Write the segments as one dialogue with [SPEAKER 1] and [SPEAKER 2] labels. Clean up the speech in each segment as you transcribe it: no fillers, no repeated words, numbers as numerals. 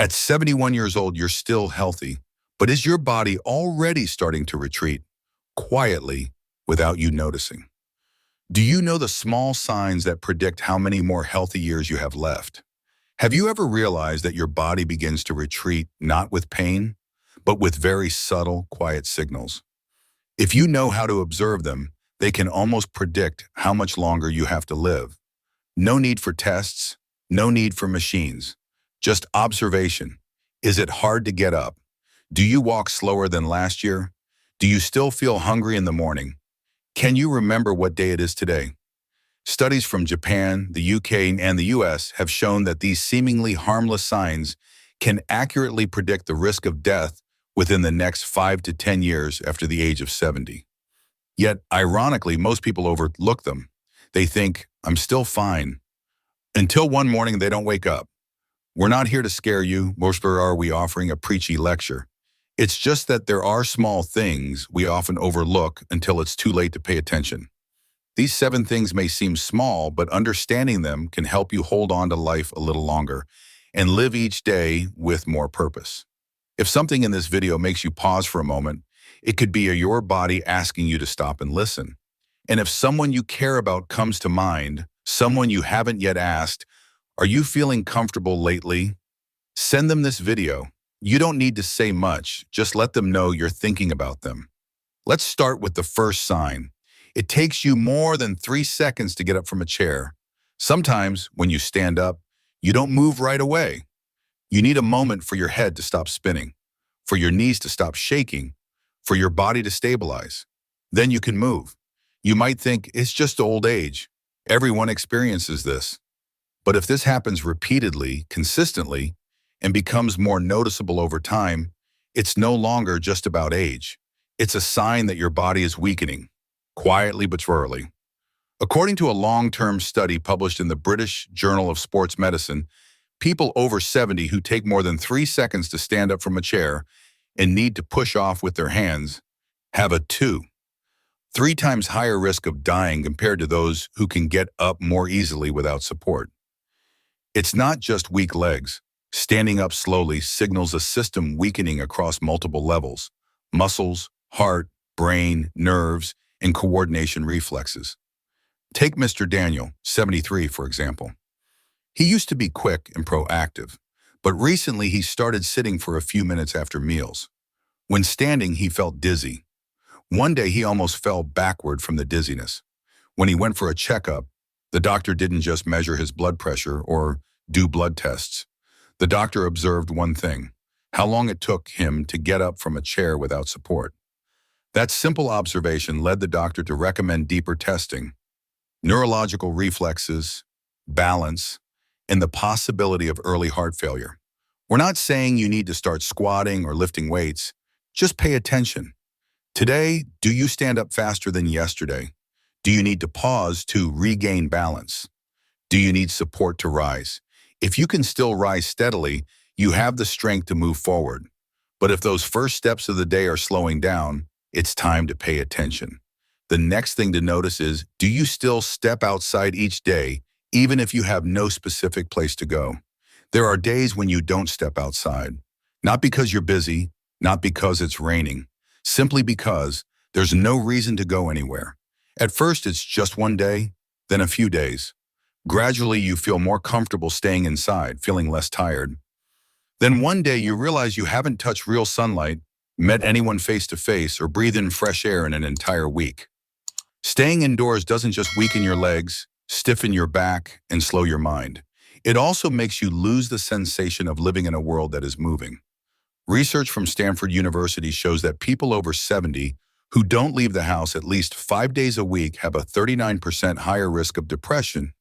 [SPEAKER 1] At 71 years old, you're still healthy, but is your body already starting to retreat quietly without you noticing? Do you know the small signs that predict how many more healthy years you have left? Have you ever realized that your body begins to retreat not with pain, but with very subtle, quiet signals? If you know how to observe them, they can almost predict how much longer you have to live. No need for tests, no need for machines, just observation. Is it hard to get up? Do you walk slower than last year? Do you still feel hungry in the morning? Can you remember what day it is today? Studies from Japan, the UK, and the US have shown that these seemingly harmless signs can accurately predict the risk of death within the next 5 to 10 years after the age of 70. Yet, ironically, most people overlook them. They think, I'm still fine. Until one morning they don't wake up. We're not here to scare you, nor are we offering a preachy lecture. It's just that there are small things we often overlook until it's too late to pay attention. These 7 things may seem small, but understanding them can help you hold on to life a little longer and live each day with more purpose. If something in this video makes you pause for a moment, it could be your body asking you to stop and listen. And if someone you care about comes to mind, someone you haven't yet asked, are you feeling comfortable lately? Send them this video. You don't need to say much, just let them know you're thinking about them. Let's start with the first sign. It takes you more than 3 seconds to get up from a chair. Sometimes, when you stand up, you don't move right away. You need a moment for your head to stop spinning, for your knees to stop shaking, for your body to stabilize. Then you can move. You might think it's just old age. Everyone experiences this. But if this happens repeatedly, consistently, and becomes more noticeable over time, it's no longer just about age. It's a sign that your body is weakening, quietly but surely. According to a long-term study published in the British Journal of Sports Medicine, people over 70 who take more than 3 seconds to stand up from a chair and need to push off with their hands have a 3 times higher risk of dying compared to those who can get up more easily without support. It's not just weak legs. Standing up slowly signals a system weakening across multiple levels: muscles, heart, brain, nerves, and coordination reflexes. Take Mr. Daniel, 73, for example. He used to be quick and proactive, but recently he started sitting for a few minutes after meals. When standing, he felt dizzy. One day he almost fell backward from the dizziness. When he went for a checkup, the doctor didn't just measure his blood pressure or do blood tests. The doctor observed one thing: how long it took him to get up from a chair without support. That simple observation led the doctor to recommend deeper testing, neurological reflexes, balance, and the possibility of early heart failure. We're not saying you need to start squatting or lifting weights. Just pay attention. Today, do you stand up faster than yesterday? Do you need to pause to regain balance? Do you need support to rise? If you can still rise steadily, you have the strength to move forward. But if those first steps of the day are slowing down, it's time to pay attention. The next thing to notice is, do you still step outside each day, even if you have no specific place to go? There are days when you don't step outside. Not because you're busy, not because it's raining, simply because there's no reason to go anywhere. At first, it's just one day, then a few days. Gradually, you feel more comfortable staying inside, feeling less tired. Then one day you realize you haven't touched real sunlight, met anyone face to face, or breathed in fresh air in an entire week. Staying indoors doesn't just weaken your legs, stiffen your back, and slow your mind. It also makes you lose the sensation of living in a world that is moving. Research from Stanford University shows that people over 70 who don't leave the house at least 5 days a week have a 39% higher risk of depression,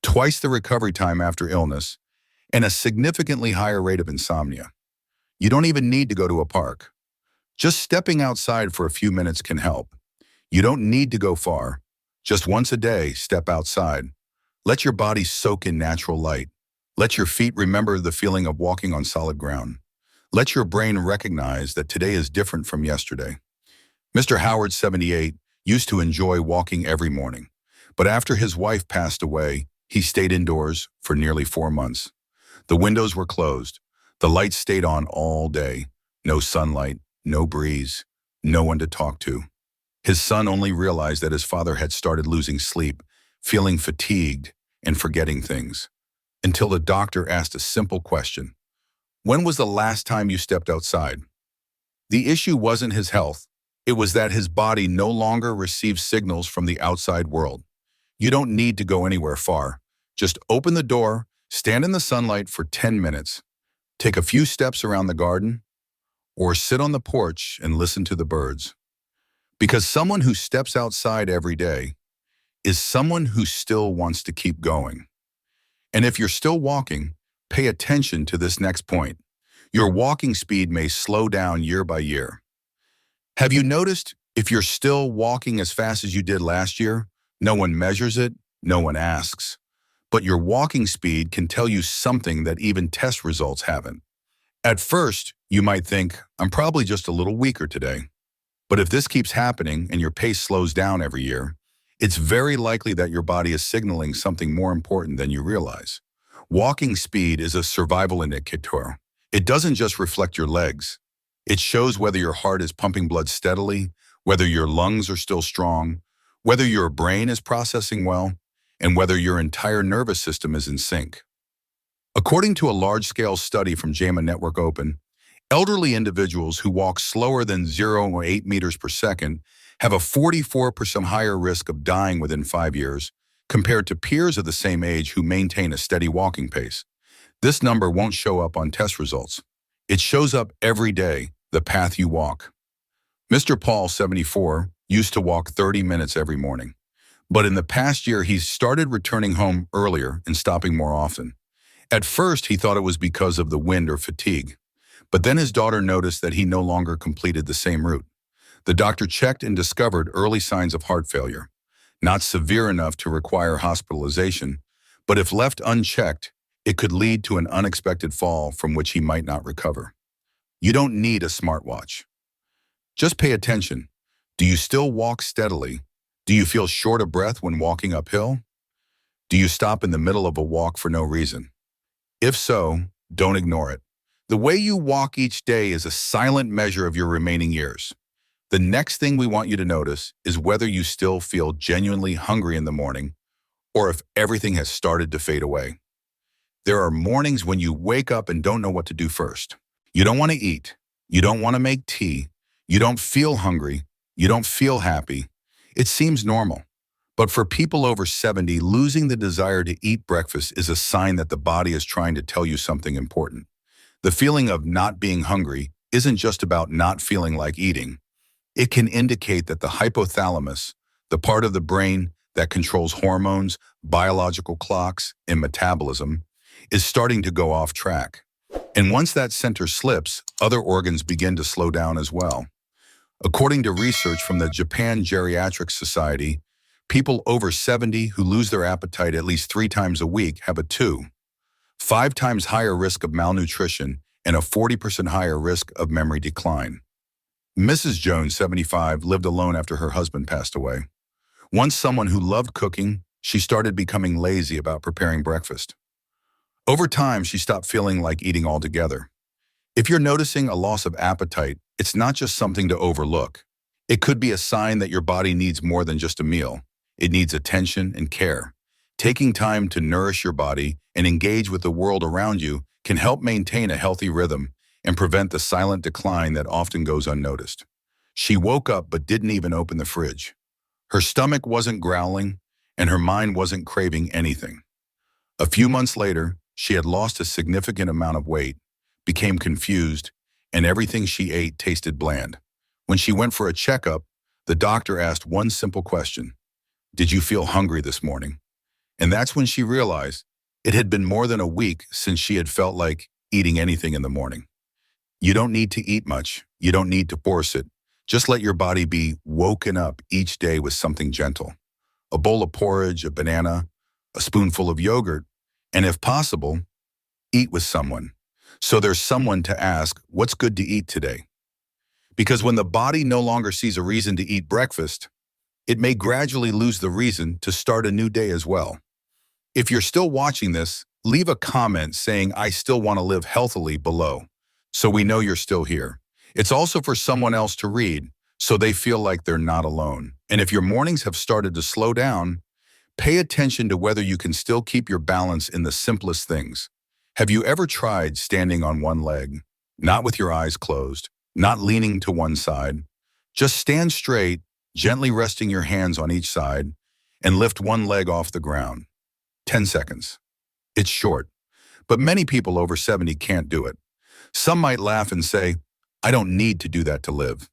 [SPEAKER 1] twice the recovery time after illness, and a significantly higher rate of insomnia. You don't even need to go to a park. Just stepping outside for a few minutes can help. You don't need to go far. Just once a day, step outside. Let your body soak in natural light. Let your feet remember the feeling of walking on solid ground. Let your brain recognize that today is different from yesterday. Mr. Howard, 78, used to enjoy walking every morning, but after his wife passed away, he stayed indoors for nearly 4 months. The windows were closed. The lights stayed on all day. No sunlight, no breeze, no one to talk to. His son only realized that his father had started losing sleep, feeling fatigued, and forgetting things, until the doctor asked a simple question. When was the last time you stepped outside? The issue wasn't his health. It was that his body no longer received signals from the outside world. You don't need to go anywhere far. Just open the door, stand in the sunlight for 10 minutes, take a few steps around the garden, or sit on the porch and listen to the birds. Because someone who steps outside every day is someone who still wants to keep going. And if you're still walking, pay attention to this next point. Your walking speed may slow down year by year. Have you noticed if you're still walking as fast as you did last year? No one measures it, no one asks. But your walking speed can tell you something that even test results haven't. At first, you might think, I'm probably just a little weaker today. But if this keeps happening and your pace slows down every year, it's very likely that your body is signaling something more important than you realize. Walking speed is a survival indicator. It doesn't just reflect your legs. It shows whether your heart is pumping blood steadily, whether your lungs are still strong, whether your brain is processing well, and whether your entire nervous system is in sync. According to a large-scale study from JAMA Network Open, elderly individuals who walk slower than 0.8 meters per second have a 44% higher risk of dying within 5 years compared to peers of the same age who maintain a steady walking pace. This number won't show up on test results. It shows up every day, the path you walk. Mr. Paul, 74, used to walk 30 minutes every morning. But in the past year, he's started returning home earlier and stopping more often. At first, he thought it was because of the wind or fatigue. But then his daughter noticed that he no longer completed the same route. The doctor checked and discovered early signs of heart failure. Not severe enough to require hospitalization, but if left unchecked, it could lead to an unexpected fall from which he might not recover. You don't need a smartwatch. Just pay attention. Do you still walk steadily? Do you feel short of breath when walking uphill? Do you stop in the middle of a walk for no reason? If so, don't ignore it. The way you walk each day is a silent measure of your remaining years. The next thing we want you to notice is whether you still feel genuinely hungry in the morning or if everything has started to fade away. There are mornings when you wake up and don't know what to do first. You don't want to eat. You don't want to make tea. You don't feel hungry. You don't feel happy. It seems normal. But for people over 70, losing the desire to eat breakfast is a sign that the body is trying to tell you something important. The feeling of not being hungry isn't just about not feeling like eating. It can indicate that the hypothalamus, the part of the brain that controls hormones, biological clocks, and metabolism, is starting to go off track. And once that center slips, other organs begin to slow down as well. According to research from the Japan Geriatric Society, people over 70 who lose their appetite at least 3 times a week have a 5 times higher risk of malnutrition and a 40% higher risk of memory decline. Mrs. Jones, 75, lived alone after her husband passed away. Once someone who loved cooking, she started becoming lazy about preparing breakfast. Over time, she stopped feeling like eating altogether. If you're noticing a loss of appetite, it's not just something to overlook. It could be a sign that your body needs more than just a meal. It needs attention and care. Taking time to nourish your body and engage with the world around you can help maintain a healthy rhythm and prevent the silent decline that often goes unnoticed. She woke up but didn't even open the fridge. Her stomach wasn't growling, and her mind wasn't craving anything. A few months later, she had lost a significant amount of weight, became confused, and everything she ate tasted bland. When she went for a checkup, the doctor asked one simple question: "Did you feel hungry this morning?" And that's when she realized it had been more than a week since she had felt like eating anything in the morning. You don't need to eat much. You don't need to force it. Just let your body be woken up each day with something gentle. A bowl of porridge, a banana, a spoonful of yogurt, and if possible, eat with someone. So there's someone to ask, what's good to eat today? Because when the body no longer sees a reason to eat breakfast, it may gradually lose the reason to start a new day as well. If you're still watching this, leave a comment saying, "I still want to live healthily" below, so we know you're still here. It's also for someone else to read, so they feel like they're not alone. And if your mornings have started to slow down, pay attention to whether you can still keep your balance in the simplest things. Have you ever tried standing on one leg, not with your eyes closed, not leaning to one side? Just stand straight, gently resting your hands on each side, and lift one leg off the ground. 10 seconds. It's short, but many people over 70 can't do it. Some might laugh and say, "I don't need to do that to live."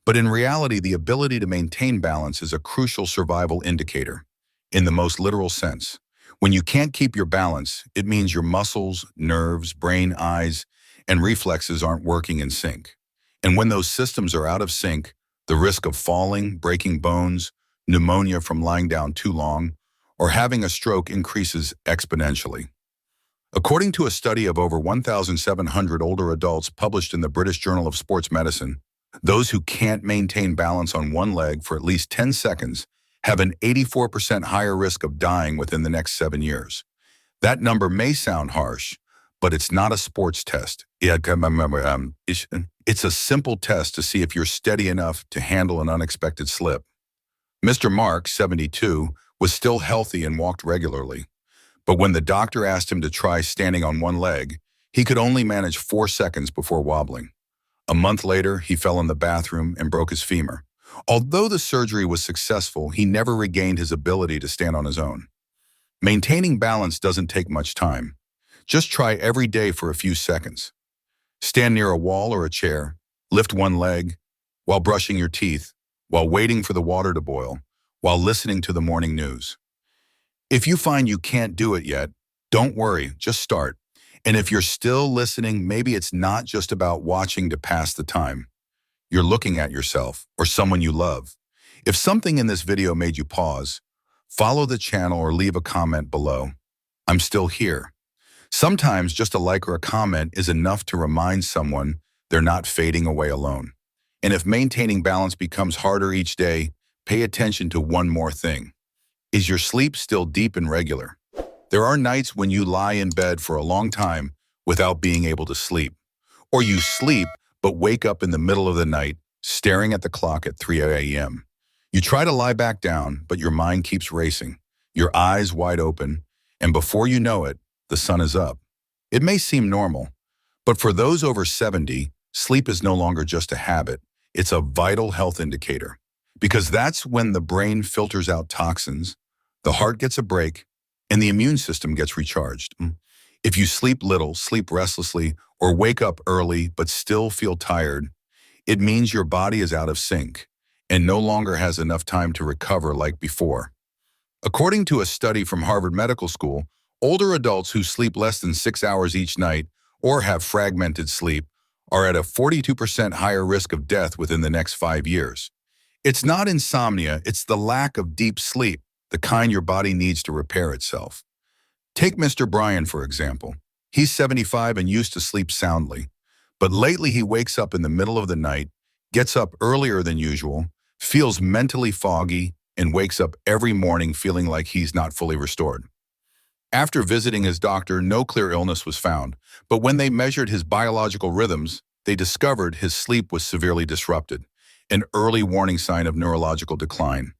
[SPEAKER 1] But in reality, the ability to maintain balance is a crucial survival indicator, in the most literal sense. When you can't keep your balance, it means your muscles, nerves, brain, eyes, and reflexes aren't working in sync. And when those systems are out of sync, the risk of falling, breaking bones, pneumonia from lying down too long, or having a stroke increases exponentially. According to a study of over 1,700 older adults published in the British Journal of Sports Medicine, those who can't maintain balance on one leg for at least 10 seconds have an 84% higher risk of dying within the next 7 years. That number may sound harsh, but it's not a sports test. It's a simple test to see if you're steady enough to handle an unexpected slip. Mr. Mark, 72, was still healthy and walked regularly. But when the doctor asked him to try standing on one leg, he could only manage 4 seconds before wobbling. A month later, he fell in the bathroom and broke his femur. Although the surgery was successful, he never regained his ability to stand on his own. Maintaining balance doesn't take much time. Just try every day for a few seconds. Stand near a wall or a chair, lift one leg, while brushing your teeth, while waiting for the water to boil, while listening to the morning news. If you find you can't do it yet, don't worry, just start. And if you're still listening, maybe it's not just about watching to pass the time. You're looking at yourself or someone you love. If something in this video made you pause, follow the channel or leave a comment below. I'm still here. Sometimes just a like or a comment is enough to remind someone they're not fading away alone. And if maintaining balance becomes harder each day, pay attention to one more thing. Is your sleep still deep and regular? There are nights when you lie in bed for a long time without being able to sleep. Or you sleep but wake up in the middle of the night staring at the clock at 3 a.m. You try to lie back down, but your mind keeps racing, your eyes wide open, and before you know it, the sun is up. It may seem normal, but for those over 70, sleep is no longer just a habit. It's a vital health indicator. Because that's when the brain filters out toxins, the heart gets a break, and the immune system gets recharged. If you sleep little, sleep restlessly, or wake up early but still feel tired, it means your body is out of sync and no longer has enough time to recover like before. According to a study from Harvard Medical School, older adults who sleep less than 6 hours each night or have fragmented sleep are at a 42% higher risk of death within the next 5 years. It's not insomnia, it's the lack of deep sleep, the kind your body needs to repair itself. Take Mr. Brian, for example. He's 75 and used to sleep soundly. But lately he wakes up in the middle of the night, gets up earlier than usual, feels mentally foggy, and wakes up every morning feeling like he's not fully restored. After visiting his doctor, no clear illness was found, but when they measured his biological rhythms, they discovered his sleep was severely disrupted, an early warning sign of neurological decline.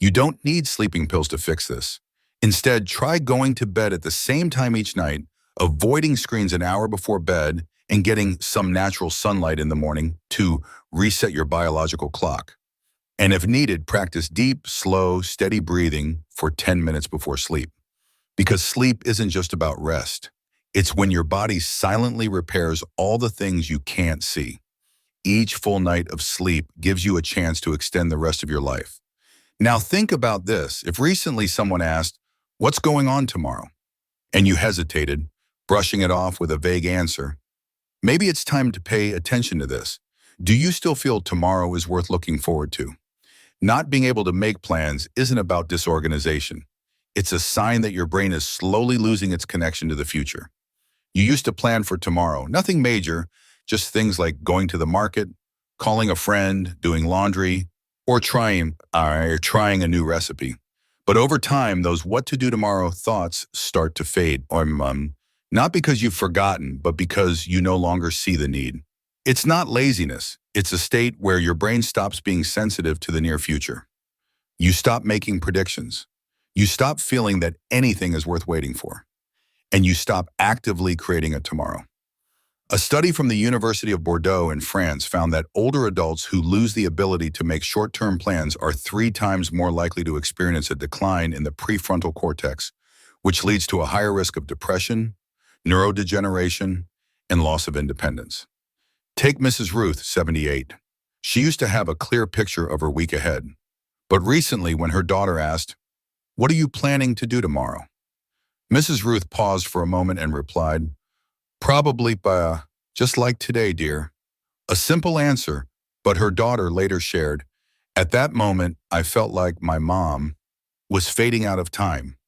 [SPEAKER 1] You don't need sleeping pills to fix this. Instead, try going to bed at the same time each night, avoiding screens an hour before bed, and getting some natural sunlight in the morning to reset your biological clock. And if needed, practice deep, slow, steady breathing for 10 minutes before sleep. Because sleep isn't just about rest. It's when your body silently repairs all the things you can't see. Each full night of sleep gives you a chance to extend the rest of your life. Now think about this. If recently someone asked, "What's going on tomorrow?" and you hesitated, brushing it off with a vague answer, maybe it's time to pay attention to this. Do you still feel tomorrow is worth looking forward to? Not being able to make plans isn't about disorganization. It's a sign that your brain is slowly losing its connection to the future. You used to plan for tomorrow, nothing major, just things like going to the market, calling a friend, doing laundry, or trying a new recipe. But over time, those what to do tomorrow thoughts start to fade, not because you've forgotten, but because you no longer see the need. It's not laziness. It's a state where your brain stops being sensitive to the near future. You stop making predictions. You stop feeling that anything is worth waiting for. And you stop actively creating a tomorrow. A study from the University of Bordeaux in France found that older adults who lose the ability to make short-term plans are 3 times more likely to experience a decline in the prefrontal cortex, which leads to a higher risk of depression, neurodegeneration, and loss of independence. Take Mrs. Ruth, 78. She used to have a clear picture of her week ahead. But recently, when her daughter asked, "What are you planning to do tomorrow?" Mrs. Ruth paused for a moment and replied, "Probably just like today, dear." A simple answer, but her daughter later shared, "At that moment, I felt like my mom was fading out of time."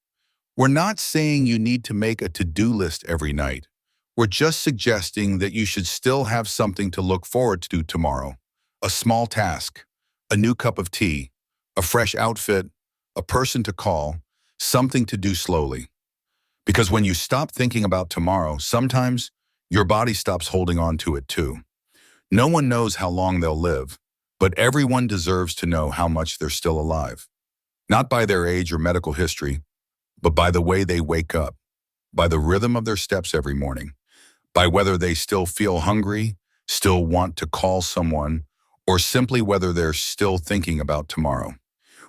[SPEAKER 1] We're not saying you need to make a to-do list every night. We're just suggesting that you should still have something to look forward to tomorrow. A small task, a new cup of tea, a fresh outfit, a person to call, something to do slowly. Because when you stop thinking about tomorrow, sometimes your body stops holding on to it too. No one knows how long they'll live, but everyone deserves to know how much they're still alive. Not by their age or medical history, but by the way they wake up, by the rhythm of their steps every morning, by whether they still feel hungry, still want to call someone, or simply whether they're still thinking about tomorrow.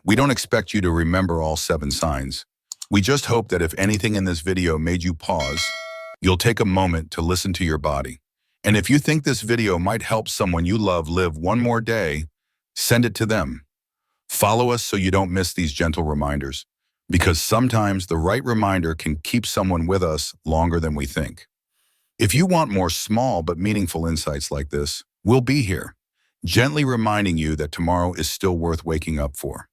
[SPEAKER 1] We don't expect you to remember all 7 signs. We just hope that if anything in this video made you pause, you'll take a moment to listen to your body. And if you think this video might help someone you love live one more day, send it to them. Follow us so you don't miss these gentle reminders, because sometimes the right reminder can keep someone with us longer than we think. If you want more small but meaningful insights like this, we'll be here, gently reminding you that tomorrow is still worth waking up for.